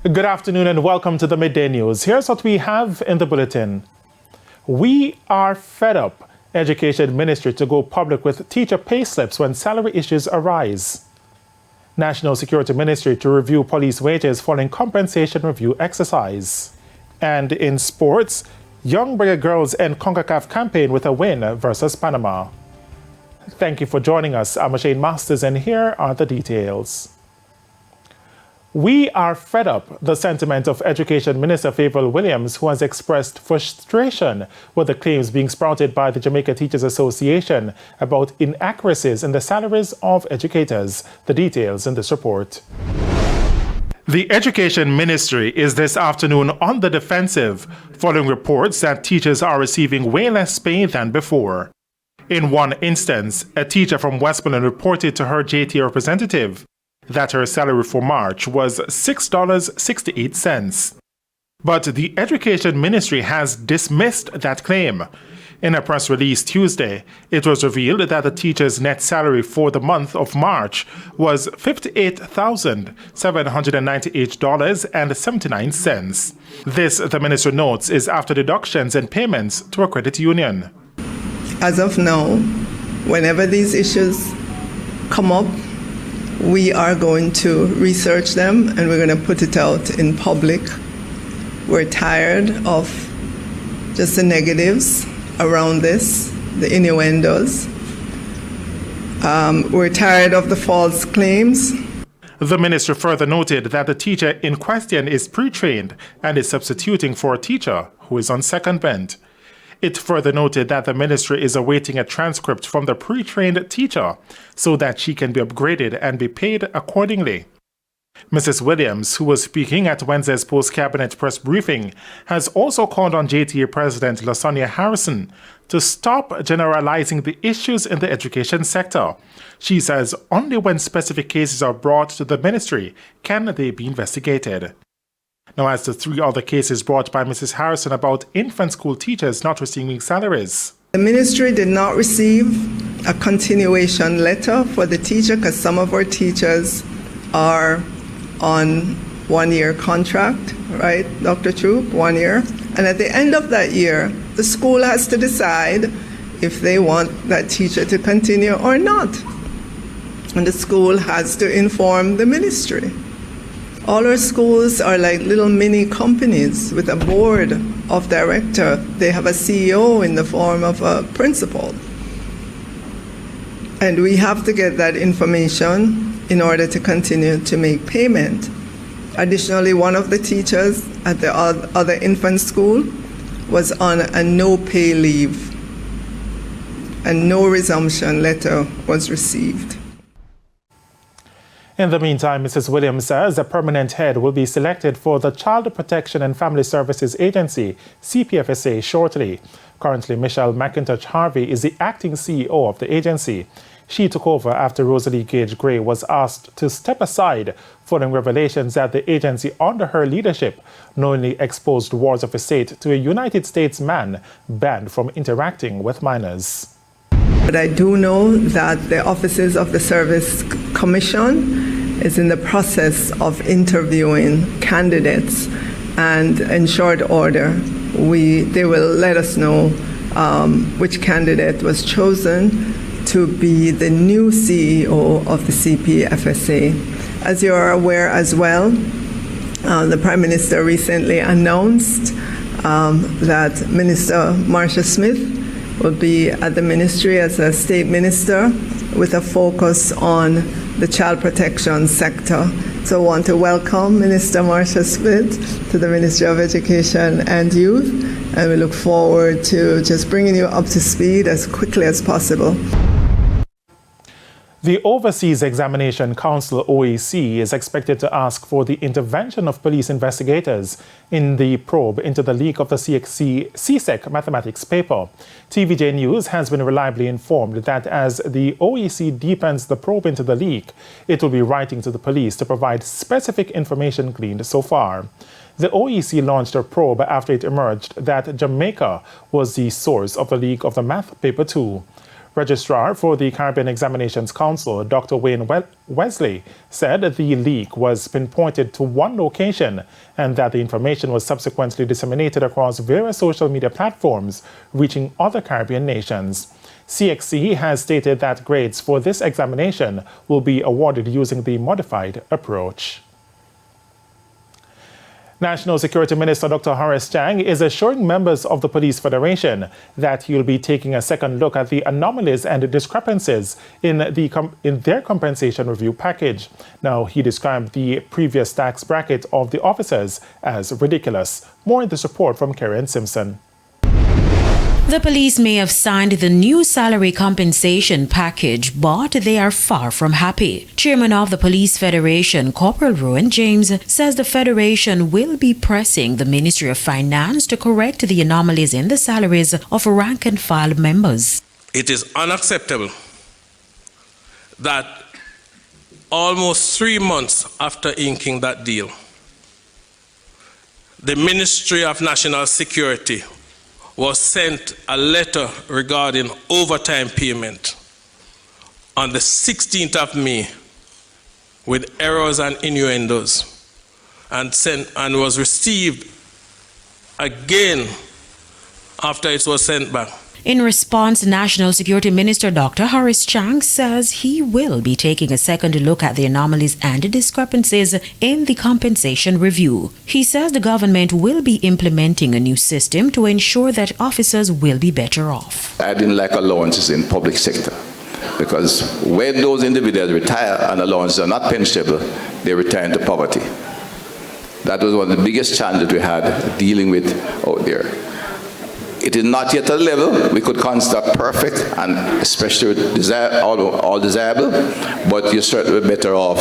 Good afternoon and welcome to the Midday News. Here's what we have in the bulletin. We are fed up. Education Ministry to go public with teacher pay slips when salary issues arise. National Security Ministry to review police wages following compensation review exercise. And in sports, young reggae girls end CONCACAF campaign with a win versus Panama. Thank you for joining us. I'm Shane Masters and here are the details. We are fed up, the sentiment of Education Minister Favourable Williams, who has expressed frustration with the claims being sprouted by the Jamaica Teachers Association about inaccuracies in the salaries of educators. The details in this report. The Education Ministry is this afternoon on the defensive, following reports that teachers are receiving way less pay than before. In one instance, a teacher from Westmoreland reported to her JT representative that her salary for March was $6.68. But the Education Ministry has dismissed that claim. In a press release Tuesday, it was revealed that the teacher's net salary for the month of March was $58,798.79. This, the minister notes, is after deductions and payments to a credit union. As of now, whenever these issues come up, we are going to research them and we're going to put it out in public. We're tired of just the negatives around this, the innuendos. We're tired of the false claims. The minister further noted that the teacher in question is pre-trained and is substituting for a teacher who is on secondment. It further noted that the ministry is awaiting a transcript from the pre-trained teacher so that she can be upgraded and be paid accordingly. Mrs. Williams, who was speaking at Wednesday's post-cabinet press briefing, has also called on JTA President LaSonia Harrison to stop generalizing the issues in the education sector. She says only when specific cases are brought to the ministry can they be investigated. Now, as to three other cases brought by Mrs. Harrison about infant school teachers not receiving salaries. The ministry did not receive a continuation letter for the teacher because some of our teachers are on one-year contract, right, Dr. Troop, 1 year. And at the end of that year, the school has to decide if they want that teacher to continue or not. And the school has to inform the ministry. All our schools are like little mini companies with a board of directors. They have a CEO in the form of a principal. And we have to get that information in order to continue to make payment. Additionally, one of the teachers at the other infant school was on a no-pay leave, and no resumption letter was received. In the meantime, Mrs. Williams says a permanent head will be selected for the Child Protection and Family Services Agency, CPFSA, shortly. Currently, Michelle McIntosh Harvey is the acting CEO of the agency. She took over after Rosalie Gage Gray was asked to step aside following revelations that the agency under her leadership knowingly exposed wards of estate to a United States man banned from interacting with minors. But I do know that the offices of the Service Commission is in the process of interviewing candidates, and in short order, they will let us know which candidate was chosen to be the new CEO of the CPFSA. As you are aware as well, the Prime Minister recently announced that Minister Marcia Smith will be at the ministry as a state minister with a focus on the child protection sector. So I want to welcome Minister Marcia Smith to the Ministry of Education and Youth, and we look forward to just bringing you up to speed as quickly as possible. The Overseas Examination Council, OEC, is expected to ask for the intervention of police investigators in the probe into the leak of the CSEC mathematics paper. TVJ News has been reliably informed that as the OEC deepens the probe into the leak, it will be writing to the police to provide specific information gleaned so far. The OEC launched a probe after it emerged that Jamaica was the source of the leak of the math paper too. Registrar for the Caribbean Examinations Council, Dr. Wayne Wesley, said the leak was pinpointed to one location and that the information was subsequently disseminated across various social media platforms, reaching other Caribbean nations. CSEC has stated that grades for this examination will be awarded using the modified approach. National Security Minister Dr. Horace Chang is assuring members of the Police Federation that he will be taking a second look at the anomalies and discrepancies in their compensation review package. Now, he described the previous tax bracket of the officers as ridiculous. More in this report from Karen Simpson. The police may have signed the new salary compensation package, but they are far from happy. Chairman of the Police Federation, Corporal Rowan James, says the Federation will be pressing the Ministry of Finance to correct the anomalies in the salaries of rank-and-file members. It is unacceptable that almost 3 months after inking that deal, the Ministry of National Security was sent a letter regarding overtime payment on the 16th of May with errors and innuendos, and was received again after it was sent back. In response, National Security Minister Dr. Horace Chang says he will be taking a second look at the anomalies and discrepancies in the compensation review. He says the government will be implementing a new system to ensure that officers will be better off. I didn't like allowances in public sector because when those individuals retire and allowances are not pensionable, they retire into poverty. That was one of the biggest challenges we had dealing with out there. It is not yet a level we could consider perfect, and especially all desirable, but you're certainly better off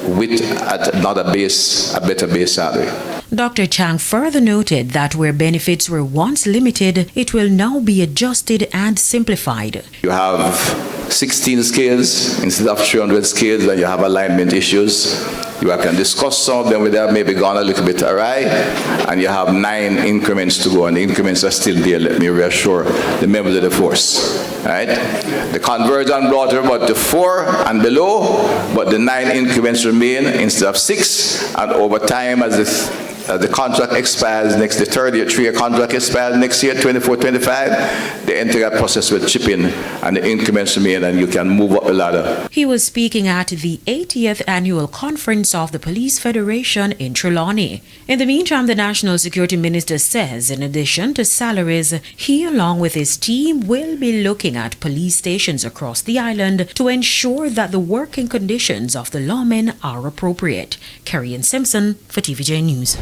with a better base salary. Dr. Chang further noted that where benefits were once limited, it will now be adjusted and simplified. You have 16 scales instead of 300 scales, and you have alignment issues. You can discuss some of them where they have maybe gone a little bit awry, and you have 9 increments to go, and the increments are still there. Let me reassure the members of the force. Right? The conversion brought about to 4 and below, but the 9 increments remain instead of 6, and over time as the contract expires the 3-year contract expires next year, 24-25, the entire process will chip in and the increments remain, and you can move up the ladder. He was speaking at the 80th annual conference of the Police Federation in Trelawney. In the meantime, the National Security Minister says in addition to salaries, he along with his team will be looking at police stations across the island to ensure that the working conditions of the lawmen are appropriate. Carrie Simpson for TVJ News.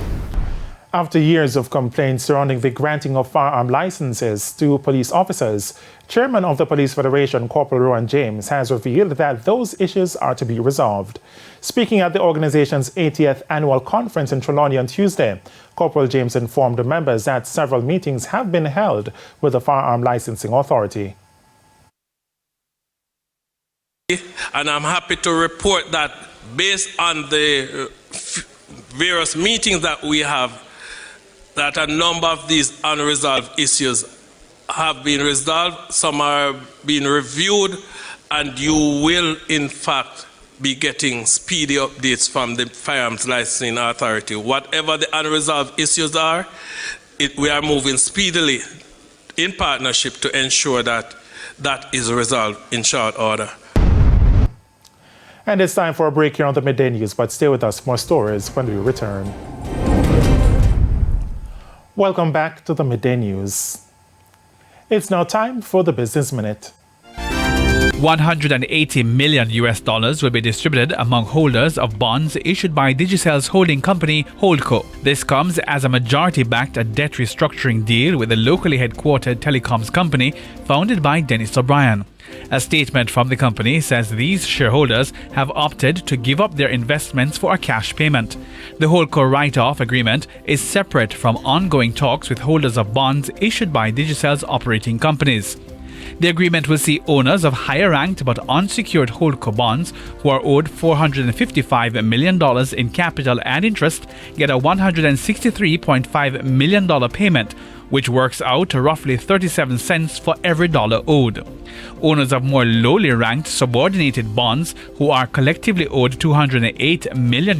After years of complaints surrounding the granting of firearm licenses to police officers, Chairman of the Police Federation, Corporal Rowan James, has revealed that those issues are to be resolved. Speaking at the organization's 80th annual conference in Trelawney on Tuesday, Corporal James informed the members that several meetings have been held with the Firearm Licensing Authority. And I'm happy to report that based on the various meetings that we have, that a number of these unresolved issues have been resolved, some are being reviewed, and you will in fact be getting speedy updates from the Firearms Licensing Authority. Whatever the unresolved issues are, we are moving speedily in partnership to ensure that that is resolved in short order. And it's time for a break here on the Midday News, but stay with us for more stories when we return. Welcome back to the Midday News. It's now time for the Business Minute. $180 million will be distributed among holders of bonds issued by Digicel's holding company, Holdco. This comes as a majority-backed debt restructuring deal with the locally headquartered telecoms company founded by Dennis O'Brien. A statement from the company says these shareholders have opted to give up their investments for a cash payment. The Holdco write-off agreement is separate from ongoing talks with holders of bonds issued by Digicel's operating companies. The agreement will see owners of higher-ranked but unsecured Holdco bonds who are owed $455 million in capital and interest get a $163.5 million payment, which works out to roughly 37 cents for every dollar owed. Owners of more lowly ranked subordinated bonds, who are collectively owed $208 million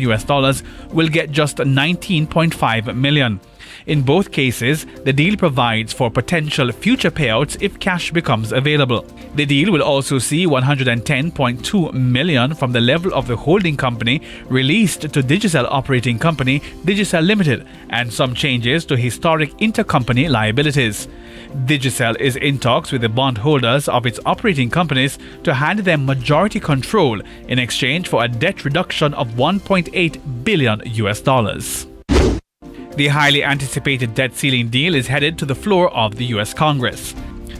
will get just $19.5 million. In both cases, the deal provides for potential future payouts if cash becomes available. The deal will also see $110.2 million from the level of the holding company released to Digicel operating company Digicel Limited, and some changes to historic intercompany liabilities. Digicel is in talks with the bondholders of its operating companies to hand them majority control in exchange for a debt reduction of $1.8 billion. The highly anticipated debt ceiling deal is headed to the floor of the U.S. Congress.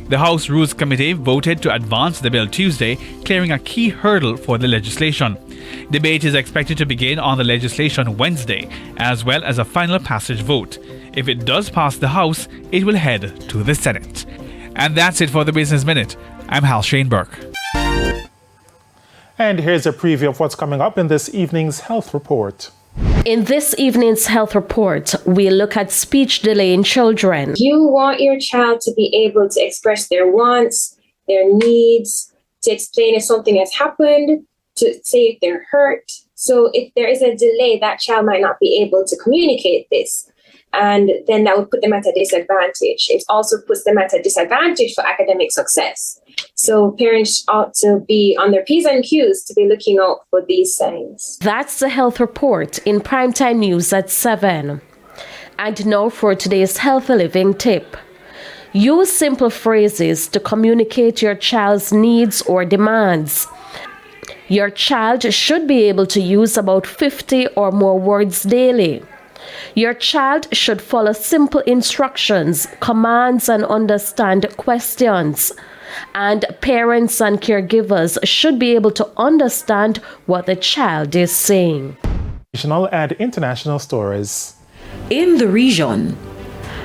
The House Rules Committee voted to advance the bill Tuesday, clearing a key hurdle for the legislation. Debate is expected to begin on the legislation Wednesday, as well as a final passage vote. If it does pass the House, it will head to the Senate. And that's it for the Business Minute. I'm Hal Shaneberg. And here's a preview of what's coming up in this evening's health report. In this evening's health report, we look at speech delay in children. You want your child to be able to express their wants, their needs, to explain if something has happened, to say if they're hurt. So if there is a delay, that child might not be able to communicate this. And then that would put them at a disadvantage. It also puts them at a disadvantage for academic success. So parents ought to be on their P's and Q's to be looking out for these signs. That's the health report in Primetime News at 7. And now for today's healthy living tip. Use simple phrases to communicate your child's needs or demands. Your child should be able to use about 50 or more words daily. Your child should follow simple instructions, commands, and understand questions. And parents and caregivers should be able to understand what the child is saying. Regional and international stories. In the region,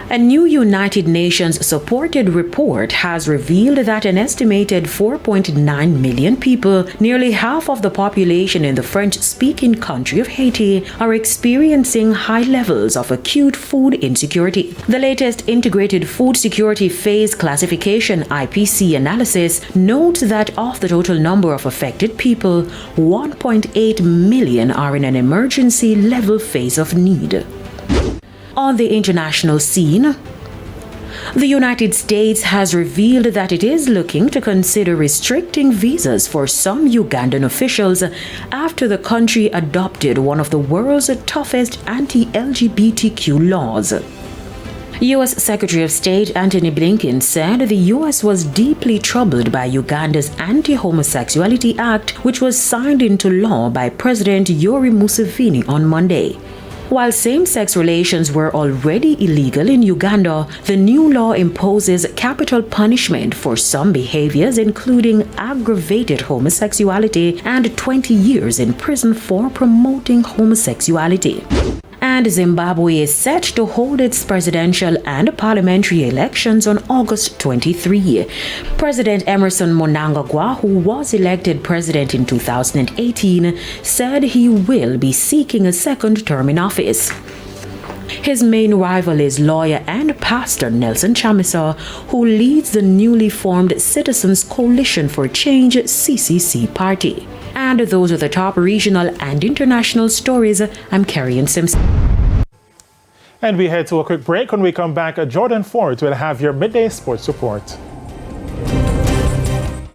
a new United Nations-supported report has revealed that an estimated 4.9 million people, nearly half of the population in the French-speaking country of Haiti, are experiencing high levels of acute food insecurity. The latest Integrated Food Security Phase Classification (IPC) analysis notes that of the total number of affected people, 1.8 million are in an emergency level phase of need. On the international scene, the United States has revealed that it is looking to consider restricting visas for some Ugandan officials after the country adopted one of the world's toughest anti-LGBTQ laws. U.S. Secretary of State Antony Blinken said the U.S. was deeply troubled by Uganda's Anti-Homosexuality Act, which was signed into law by President Yoweri Museveni on Monday. While same-sex relations were already illegal in Uganda, the new law imposes capital punishment for some behaviors, including aggravated homosexuality and 20 years in prison for promoting homosexuality. And Zimbabwe is set to hold its presidential and parliamentary elections on August 23. President Emerson Mnangagwa, who was elected president in 2018, said he will be seeking a second term in office. His main rival is lawyer and pastor Nelson Chamisa, who leads the newly formed Citizens Coalition for Change (CCC) party. And those are the top regional and international stories. I'm Carrie Simpson. And we head to a quick break. When we come back, Jordan Ford will have your midday sports report.